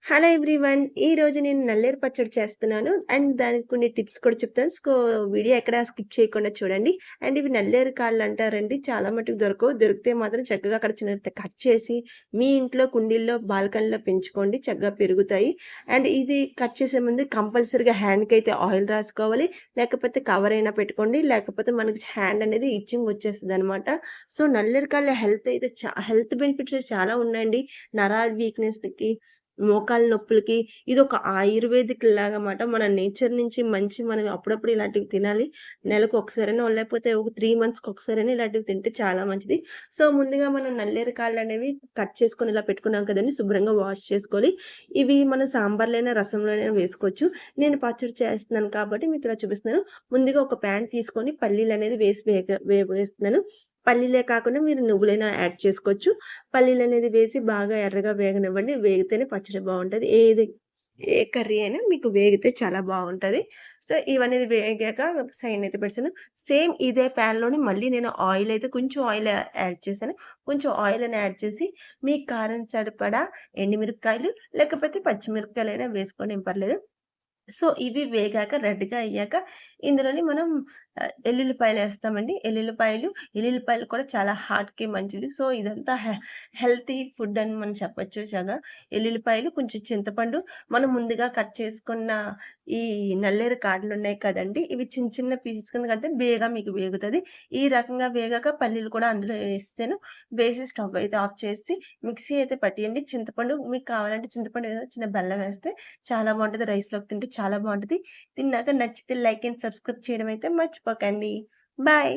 Hello everyone. ఈరోజు నేను నల్లేరు పచ్చడి చేస్తున్నాను. అండ్ దానికి కొన్ని టిప్స్ కూడా చెప్తాను. వీడియో ఎక్కడ స్కిప్ చేయకుండా చూడండి. అండ్ ఇవి నల్లేరు కాళ్ళు అంటారండి. చాలా మటుకు దొరకవు. దొరికితే మాత్రం చక్కగా అక్కడ చిన్నగా కట్ చేసి మీ ఇంట్లో కుండీల్లో, బాల్కనీలో పెంచుకోండి. చక్కగా పెరుగుతాయి. అండ్ ఇది కట్ చేసే ముందు కంపల్సరీగా హ్యాండ్‌కైతే ఆయిల్ రాసుకోవాలి. లేకపోతే కవర్ అయినా పెట్టుకోండి. లేకపోతే మనకి హ్యాండ్ అనేది ఇచ్చింగ్ వచ్చేస్తదనమాట. నల్లేరు కాళ్ళ హెల్త్ బెనిఫిట్స్ చాలా ఉన్నాయండి. నరాల వీక్‌నెస్‌కి, మోకాళ్ళ నొప్పులకి ఇదొక ఆయుర్వేదిక్ లాగమాట. మన నేచర్ నుంచి మనం అప్పుడప్పుడు ఇలాంటివి తినాలి. నెలకు ఒకసారైనా లేకపోతే ఒక 3 మంత్స్‌కి ఒకసారైనా ఇలాంటివి తింటే చాలా మంచిది. ముందుగా మనం నల్లేరు కాళ్ళనేవి కట్ చేసుకొని ఇలా పెట్టుకున్నాం కదండీ! శుభ్రంగా వాష్ చేసుకోవాలి. ఇవి మనం సాంబార్‌లైనా, రసంలోనైనా వేసుకోవచ్చు. నేను పచ్చడి చేస్తున్నాను కాబట్టి మీకు ఇలా చూపిస్తున్నాను. ముందుగా ఒక పాన్ తీసుకొని పల్లీలనేది వేస్తున్నాను. పల్లీలే కాకుండా మీరు నువ్వులైనా యాడ్ చేసుకోవచ్చు. పల్లీలనేది వేసి బాగా ఎర్రగా వేగనివ్వండి. వేగితేనే పచ్చడి బావుంటది. ఏ కర్రీ అయినా మీకు వేగితే చాలా బావుంటది. ఇవనేది వేగాక సైడ్‌నైతే పెట్టేసాను. సేమ్ ఇదే ప్యాన్‌లోని మళ్ళీ నేను కొంచెం ఆయిల్ యాడ్ చేశాను. కొంచెం ఆయిల్‌ని యాడ్ చేసి మీ కారం సరిపడా ఎండుమిరపకాయలు లేకపోతే పచ్చిమిరపకాయలైనా వేసుకోండి ఏం పర్లేదు. ఇవి వేగాక రెడ్‌గా అయ్యాక ఇందులోని మనం ఎల్లుల్లిపాయలేస్తామండి. ఎల్లుల్లిపాయలు కూడా చాలా హార్ట్‌కి మంచిది. ఇదంతా హెల్తీ ఫుడ్ అని మనం చెప్పొచ్చు చాలా. ఎల్లుల్లిపాయలు, కొంచెం చింతపండు, మనం ముందుగా కట్ చేసుకున్న ఈ నల్లేరు కాడలున్నాయి కదండీ! ఇవి చిన్న చిన్న పీసెస్ కింద కడితే మీకు వేగుతది. ఈ రకంగా వేగాక పల్లీలు కూడా అందులో వేసి స్టవ్ అయితే ఆఫ్ చేసి మిక్సీ అయితే పట్టియండి. చింతపండు మీకు కావాలంటే చింతపండు చిన్న బెల్లం వేస్తే చాలా బావుంటది. రైస్‌లోకి తింటే చాలా బావుంటది. తిన్నాక నచ్చితే లైక్ అండ్ సబ్స్క్రైబ్ చేయడం అయితే మర్చిపోకండి. బాయ్.